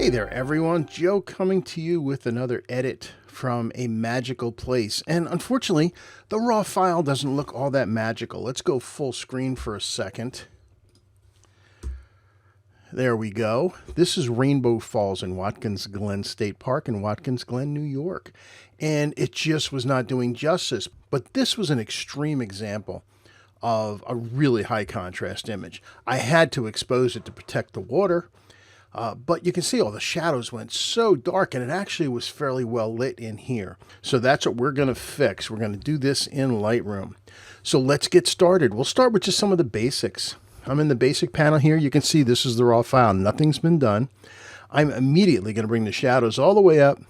Hey there everyone, Joe coming to you with another edit from a magical place. And unfortunately, the raw file doesn't look all that magical. Let's go full screen for a second. There we go. This is Rainbow Falls in Watkins Glen State Park in Watkins Glen, New York. And it just was not doing justice. But this was an extreme example of a really high contrast image. I had to expose it to protect the water. But you can see all the shadows went so dark, and it actually was fairly well lit in here. So that's what we're going to fix. We're going to do this in Lightroom. So let's get started. We'll start with just some of the basics. I'm in the basic panel here. You can see this is the raw file. Nothing's been done. I'm immediately going to bring the shadows all the way up,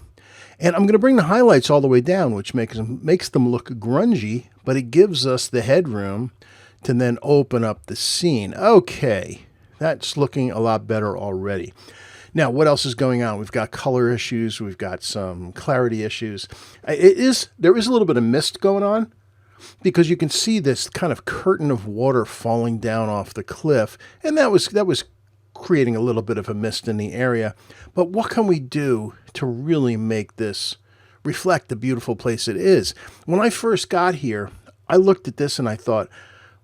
and I'm going to bring the highlights all the way down, which makes them look grungy, but it gives us the headroom to then open up the scene. Okay. That's looking a lot better already. Now, what else is going on? We've got color issues. We've got some clarity issues. There is a little bit of mist going on because you can see this kind of curtain of water falling down off the cliff. And that was creating a little bit of a mist in the area. But what can we do to really make this reflect the beautiful place it is? When I first got here, I looked at this and I thought,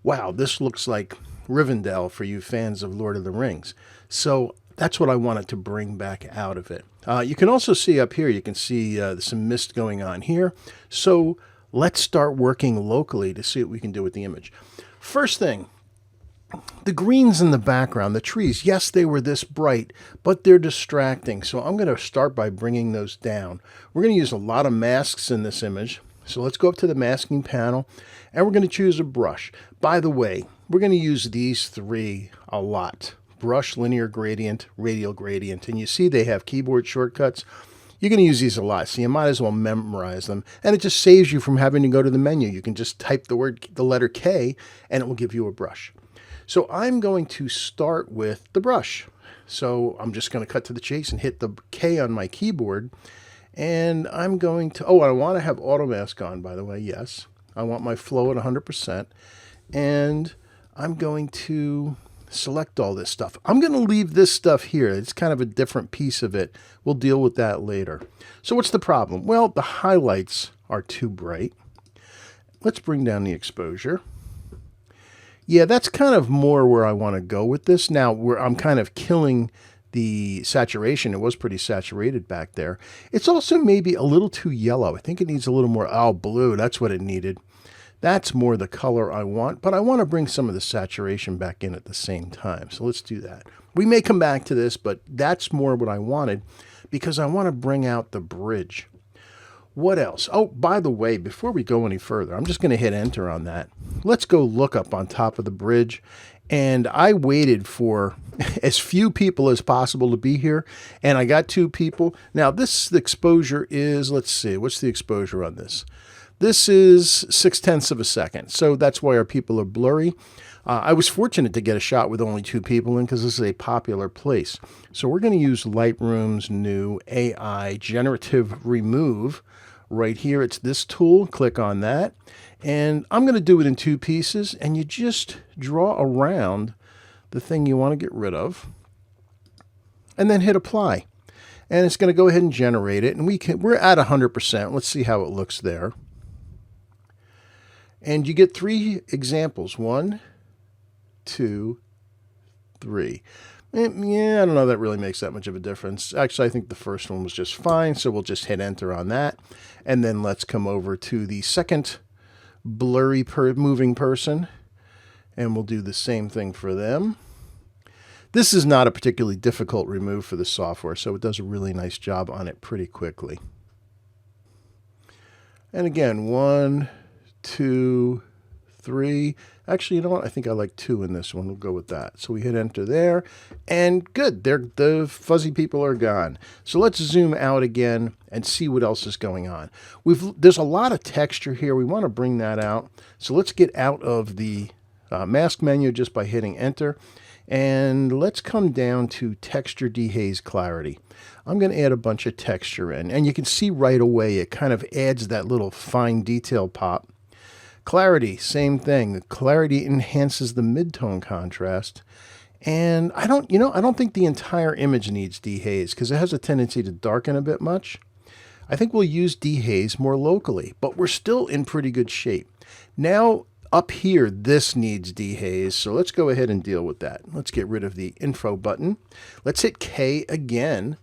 wow, this looks like Rivendell for you fans of Lord of the Rings. So that's what I wanted to bring back out of it. You can also see up here, you can see some mist going on here. So let's start working locally to see what we can do with the image. First thing, the greens in the background, the trees, yes, they were this bright, but they're distracting. So I'm going to start by bringing those down. We're going to use a lot of masks in this image. So let's go up to the masking panel, and we're going to choose a brush. By the way, we're going to use these three a lot. Brush, linear gradient, radial gradient. And you see they have keyboard shortcuts. You're going to use these a lot, so you might as well memorize them. And it just saves you from having to go to the menu. You can just type the letter K, and it will give you a brush. So I'm going to start with the brush. So I'm just going to cut to the chase and hit the K on my keyboard. And I'm going to, I want to have auto mask on, by the way, yes. I want my flow at 100%. And I'm going to select all this stuff. I'm going to leave this stuff here. It's kind of a different piece of it. We'll deal with that later. So what's the problem? Well, the highlights are too bright. Let's bring down the exposure. Yeah, that's kind of more where I want to go with this. Now, where I'm kind of killing the saturation. It was pretty saturated back there. It's also maybe a little too yellow. I think it needs a little more blue. That's what it needed. That's more the color I want, but I want to bring some of the saturation back in at the same time. So let's do that. We may come back to this, but that's more what I wanted because I want to bring out the bridge. What else? Oh, by the way, before we go any further, I'm just going to hit enter on that. Let's go look up on top of the bridge. And I waited for as few people as possible to be here. And I got 2 people. Now, the exposure is, let's see, what's the exposure on this? This is 0.6 of a second. So that's why our people are blurry. I was fortunate to get a shot with only 2 people in because this is a popular place. So we're going to use Lightroom's new AI generative remove. Right here, it's this tool. Click on that. And I'm going to do it in 2 pieces. And you just draw around the thing you want to get rid of. And then hit apply. And it's going to go ahead and generate it. And we're at 100%. Let's see how it looks there. And you get 3 examples. 1, 2, 3. Yeah, I don't know if that really makes that much of a difference. Actually, I think the first one was just fine, so we'll just hit enter on that. And then let's come over to the second blurry moving person, and we'll do the same thing for them. This is not a particularly difficult remove for the software, so it does a really nice job on it pretty quickly. And again, 1, 2, 3. Actually, you know what? I think I like 2 in this one. We'll go with that. So we hit enter there, and good. The fuzzy people are gone. So let's zoom out again and see what else is going on. There's a lot of texture here. We want to bring that out. So let's get out of the mask menu just by hitting enter, and let's come down to texture dehaze clarity. I'm going to add a bunch of texture in, and you can see right away it kind of adds that little fine detail pop. Clarity, same thing. The clarity enhances the mid-tone contrast, And I don't think the entire image needs dehaze because it has a tendency to darken a bit much. I think we'll use dehaze more locally, but we're still in pretty good shape. Now, up here, this needs dehaze, so let's go ahead and deal with that. Let's get rid of the info button. Let's hit K again,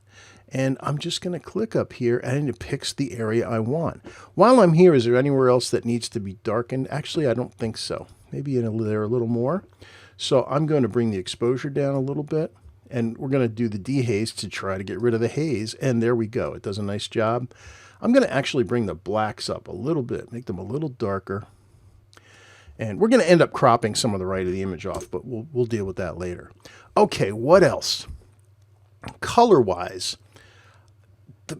and I'm just going to click up here, and it picks the area I want. While I'm here, is there anywhere else that needs to be darkened? Actually, I don't think so. Maybe there a little more. So I'm going to bring the exposure down a little bit, and we're going to do the dehaze to try to get rid of the haze, and there we go. It does a nice job. I'm going to actually bring the blacks up a little bit, make them a little darker. And we're going to end up cropping some of the right of the image off, but we'll deal with that later. Okay, what else? Color-wise,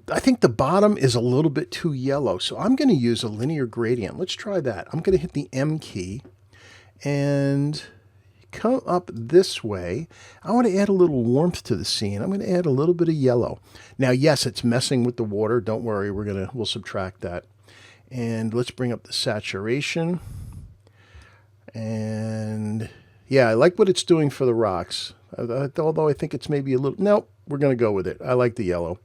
I think the bottom is a little bit too yellow, so I'm going to use a linear gradient. Let's try that. I'm going to hit the M key and come up this way. I want to add a little warmth to the scene. I'm going to add a little bit of yellow. Now, yes, it's messing with the water. Don't worry, we'll subtract that. And let's bring up the saturation. And yeah, I like what it's doing for the rocks. Although I think it's maybe a little, no, we're going to go with it. I like the yellow.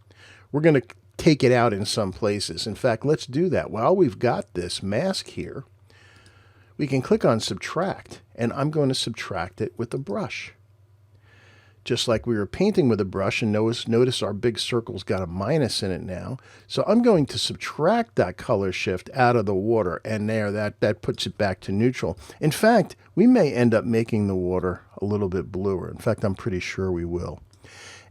We're going to take it out in some places. In fact, let's do that. While we've got this mask here, we can click on subtract, and I'm going to subtract it with a brush. Just like we were painting with a brush, and notice our big circle's got a minus in it now. So I'm going to subtract that color shift out of the water, and there, that puts it back to neutral. In fact, we may end up making the water a little bit bluer. In fact, I'm pretty sure we will.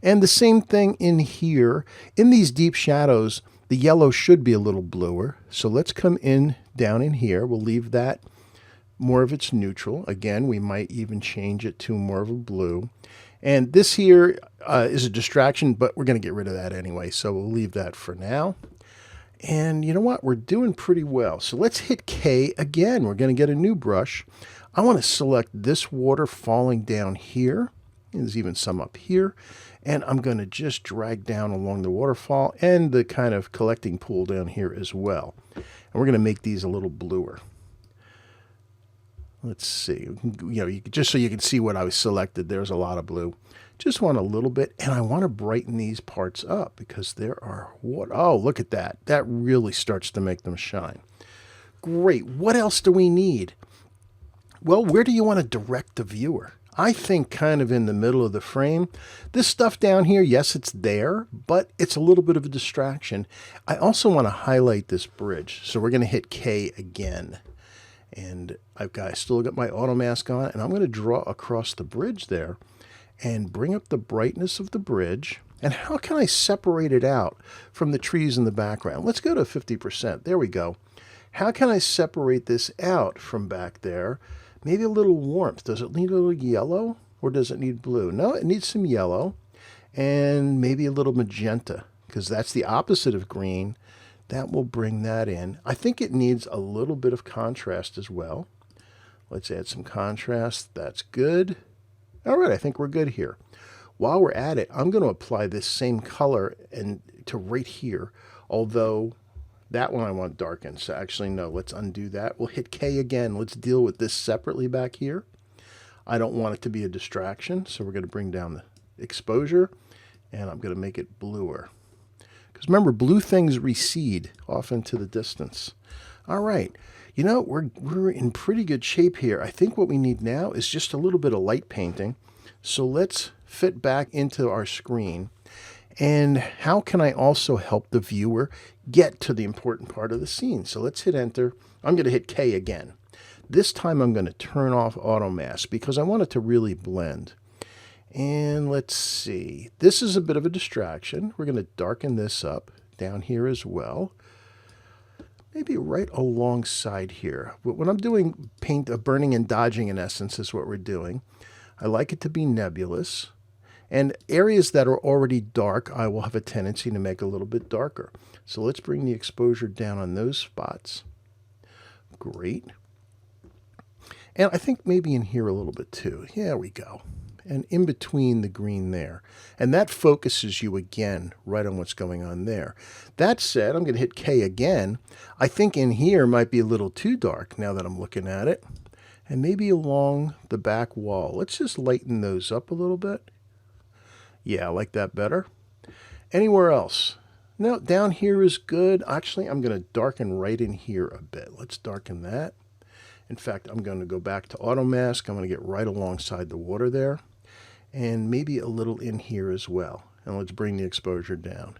And the same thing in here. In these deep shadows, the yellow should be a little bluer. So let's come in down in here. We'll leave that more of its neutral. Again, we might even change it to more of a blue. And this here is a distraction, but we're going to get rid of that anyway, so we'll leave that for now. And you know what? We're doing pretty well. So let's hit K again. We're going to get a new brush. I want to select this water falling down here. There's even some up here. And I'm going to just drag down along the waterfall and the kind of collecting pool down here as well. And we're going to make these a little bluer. Let's see, just so you can see what I selected, there's a lot of blue. Just want a little bit, and I want to brighten these parts up because there are, oh, look at that. That really starts to make them shine. Great. What else do we need? Well, where do you want to direct the viewer? I think kind of in the middle of the frame. This stuff down here, yes, it's there, but it's a little bit of a distraction. I also want to highlight this bridge, so we're going to hit K again. And I still got my auto mask on, and I'm going to draw across the bridge there and bring up the brightness of the bridge. And how can I separate it out from the trees in the background? Let's go to 50%. There we go. How can I separate this out from back there? Maybe a little warmth. Does it need a little yellow or does it need blue? No, it needs some yellow and maybe a little magenta because that's the opposite of green. That will bring that in. I think it needs a little bit of contrast as well. Let's add some contrast. That's good. All right, I think we're good here. While we're at it, I'm going to apply this same color to right here, although that one I want darkened. So actually, no, let's undo that. We'll hit K again. Let's deal with this separately back here. I don't want it to be a distraction, so we're going to bring down the exposure, and I'm going to make it bluer. Because remember, blue things recede off into the distance. All right. You know, we're in pretty good shape here. I think what we need now is just a little bit of light painting. So let's fit back into our screen. And how can I also help the viewer get to the important part of the scene? So let's hit enter. I'm going to hit K again. This time I'm going to turn off auto mask because I want it to really blend. And let's see, this is a bit of a distraction. We're going to darken this up down here as well. Maybe right alongside here. When I'm doing paint, burning and dodging in essence is what we're doing. I like it to be nebulous. And areas that are already dark, I will have a tendency to make a little bit darker. So let's bring the exposure down on those spots. Great. And I think maybe in here a little bit too. There we go. And in between the green there. And that focuses you again right on what's going on there. That said, I'm going to hit K again. I think in here might be a little too dark now that I'm looking at it. and maybe along the back wall. Let's just lighten those up a little bit. Yeah, I like that better. Anywhere else? No, down here is good. Actually, I'm going to darken right in here a bit. Let's darken that. In fact, I'm going to go back to auto mask. I'm going to get right alongside the water there, and maybe a little in here as well. And let's bring the exposure down.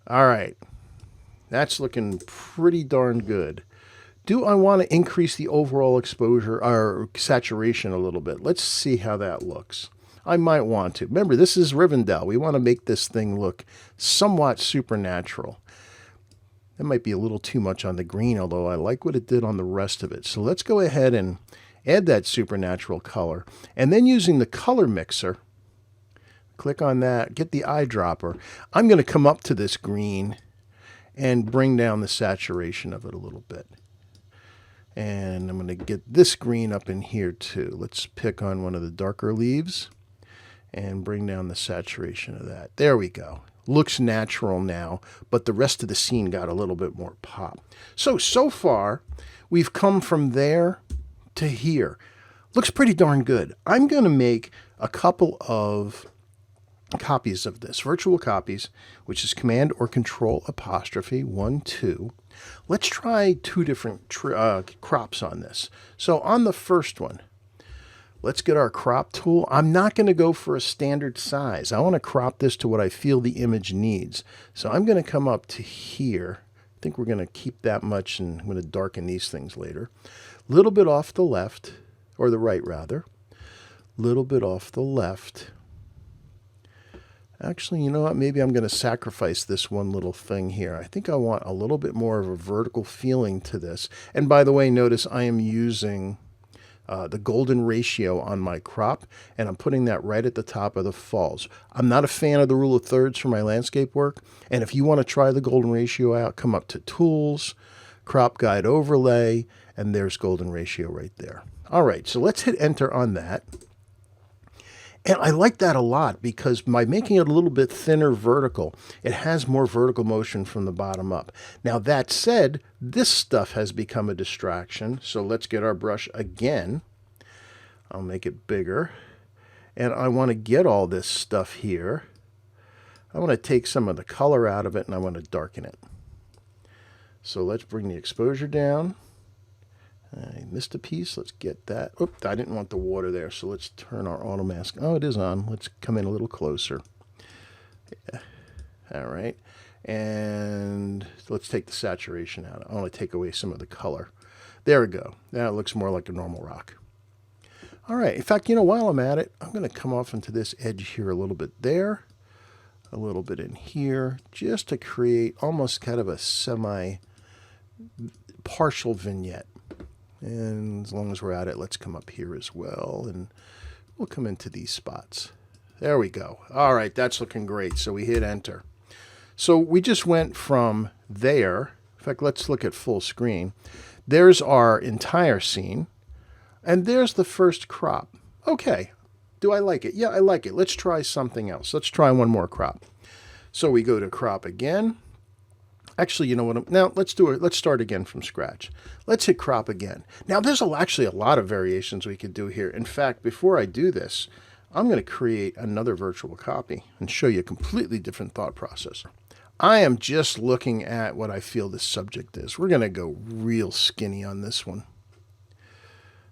All right, that's looking pretty darn good. Do I want to increase the overall exposure or saturation a little bit? Let's see how that looks. I might want to. Remember, this is Rivendell. We want to make this thing look somewhat supernatural. That might be a little too much on the green, although I like what it did on the rest of it. So let's go ahead and add that supernatural color. And then using the color mixer, click on that, get the eyedropper. I'm going to come up to this green and bring down the saturation of it a little bit. And I'm going to get this green up in here too. Let's pick on one of the darker leaves and bring down the saturation of that. There we go. Looks natural now, but the rest of the scene got a little bit more pop. So far, we've come from there to here. Looks pretty darn good. I'm going to make a couple of copies of this, virtual copies, which is Command or Control apostrophe 1, 2. Let's try two different crops on this. So on the first one, let's get our crop tool. I'm not going to go for a standard size. I want to crop this to what I feel the image needs. So I'm going to come up to here. I think we're going to keep that much, and I'm going to darken these things later. A little bit off the left, or the right rather. A little bit off the left. Actually, you know what? Maybe I'm going to sacrifice this one little thing here. I think I want a little bit more of a vertical feeling to this. And by the way, notice I am using the golden ratio on my crop, and I'm putting that right at the top of the falls. I'm not a fan of the rule of thirds for my landscape work, and if you want to try the golden ratio out, come up to Tools, Crop Guide Overlay, and there's golden ratio right there. All right, so let's hit enter on that. And I like that a lot because by making it a little bit thinner vertical, it has more vertical motion from the bottom up. Now that said, this stuff has become a distraction. So let's get our brush again. I'll make it bigger. And I want to get all this stuff here. I want to take some of the color out of it and I want to darken it. So let's bring the exposure down. I missed a piece. Let's get that. Oops, I didn't want the water there, so let's turn our auto mask. Oh, it is on. Let's come in a little closer. Yeah. All right. And let's take the saturation out. I want to take away some of the color. There we go. Now it looks more like a normal rock. All right. In fact, you know, while I'm at it, I'm going to come off into this edge here a little bit there, a little bit in here, just to create almost kind of a semi-partial vignette. And as long as we're at it, let's come up here as well, and we'll come into these spots. There we go. All right, that's looking great. So we hit enter. So we just went from there. In fact, let's look at full screen. There's our entire scene, and there's the first crop. Okay, do I like it? Yeah, I like it. Let's try something else. Let's try one more crop. So we go to crop again. Actually, you know what? Now let's do it. Let's start again from scratch. Let's hit crop again. Now there's actually a lot of variations we could do here. In fact, before I do this, I'm going to create another virtual copy and show you a completely different thought process. I am just looking at what I feel the subject is. We're going to go real skinny on this one.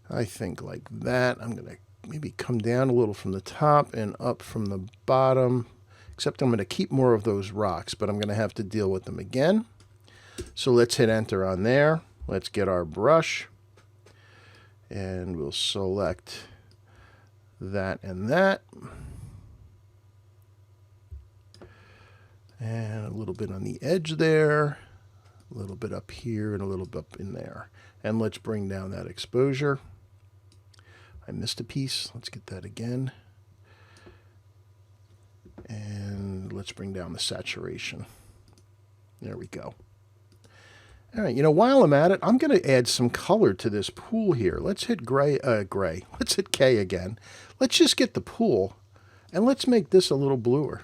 I think like that. I'm going to maybe come down a little from the top and up from the bottom. Except I'm going to keep more of those rocks, but I'm going to have to deal with them again. So let's hit enter on there. Let's get our brush. And we'll select that and that. And a little bit on the edge there. A little bit up here and a little bit up in there. And let's bring down that exposure. I missed a piece. Let's get that again. And let's bring down the saturation. There we go. All right, you know, while I'm at it, I'm going to add some color to this pool here. Let's hit gray. Let's hit K again. Let's just get the pool, and let's make this a little bluer.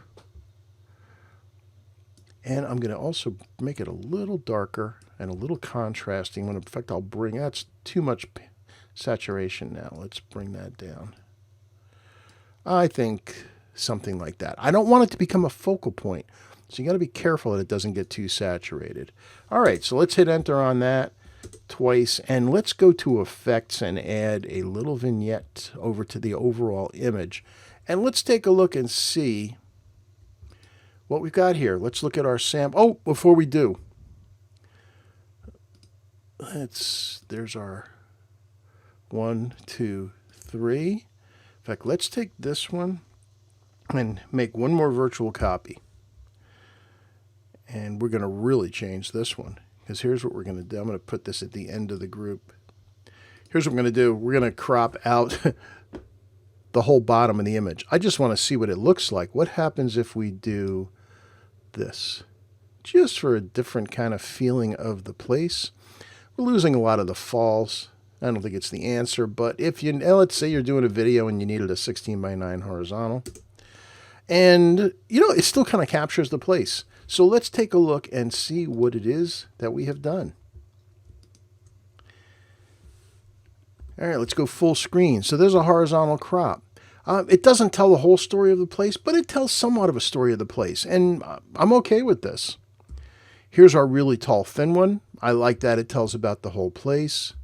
And I'm going to also make it a little darker and a little contrasting. In fact, I'll bring, that's too much saturation now? Let's bring that down. I think something like that. I don't want it to become a focal point, so you got to be careful that it doesn't get too saturated. All right, so let's hit enter on that twice, and let's go to effects and add a little vignette over to the overall image. And let's take a look and see what we've got here. Let's look at our sample. Oh, before we do, there's our 1, 2, 3. In fact, let's take this one and make one more virtual copy. And we're going to really change this one, because here's what we're going to do. I'm going to put this at the end of the group. Here's what we're going to do. We're going to crop out the whole bottom of the image. I just want to see what it looks like. What happens if we do this? Just for a different kind of feeling of the place. We're losing a lot of the falls. I don't think it's the answer, but if you, let's say you're doing a video and you needed a 16:9 horizontal, and it still kind of captures the place. So let's take a look and see what it is that we have done. All right, let's go full screen. So there's a horizontal crop. It doesn't tell the whole story of the place, but it tells somewhat of a story of the place, and I'm okay with this. Here's our really tall, thin one. I like that it tells about the whole place.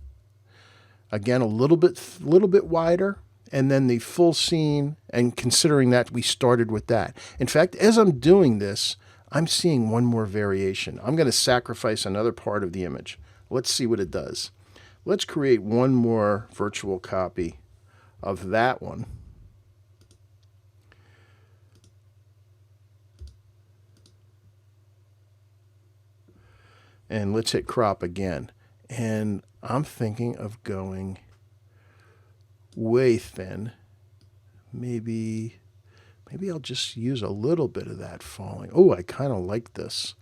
Again, a little bit wider, and then the full scene, and considering that we started with that. In fact, as I'm doing this, I'm seeing one more variation. I'm going to sacrifice another part of the image. Let's see what it does. Let's create one more virtual copy of that one. And let's hit crop again. And I'm thinking of going way thin. Maybe I'll just use a little bit of that falling. Oh, I kind of like this.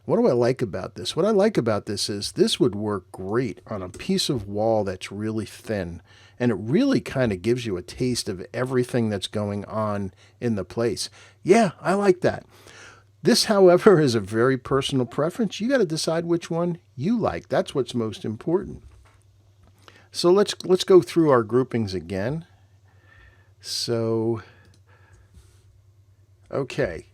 What do I like about this? What I like about this is this would work great on a piece of wall that's really thin. And it really kind of gives you a taste of everything that's going on in the place. Yeah, I like that. This, however, is a very personal preference. You got to decide which one you like. That's what's most important. So let's go through our groupings again. So, okay,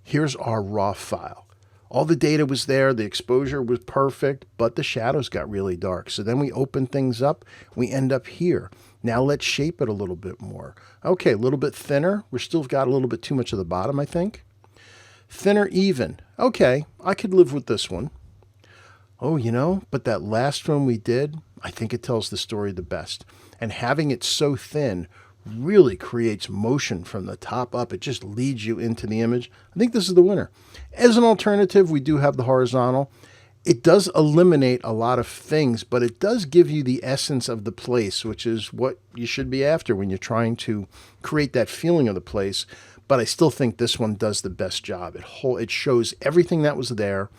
here's our raw file. All the data was there, the exposure was perfect, but the shadows got really dark. So then we open things up, we end up here. Now let's shape it a little bit more. Okay, a little bit thinner. We're still got a little bit too much of the bottom, I think. Thinner even. Okay, I could live with this one. Oh, but that last one we did, I think it tells the story the best. And having it so thin really creates motion from the top up. It just leads you into the image. I think this is the winner. As an alternative, we do have the horizontal. It does eliminate a lot of things, but it does give you the essence of the place, which is what you should be after when you're trying to create that feeling of the place. But I still think this one does the best job. It shows everything that was there,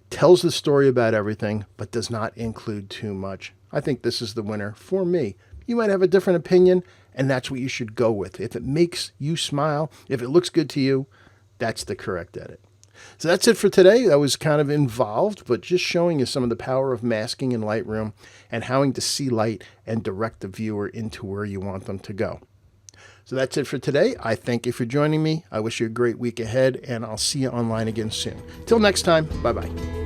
tells the story about everything, but does not include too much. I think this is the winner for me. You might have a different opinion, and that's what you should go with. If it makes you smile, if it looks good to you, that's the correct edit. So that's it for today. That was kind of involved, but just showing you some of the power of masking in Lightroom and how to see light and direct the viewer into where you want them to go. So that's it for today. I thank you for joining me. I wish you a great week ahead, and I'll see you online again soon. Till next time, bye-bye.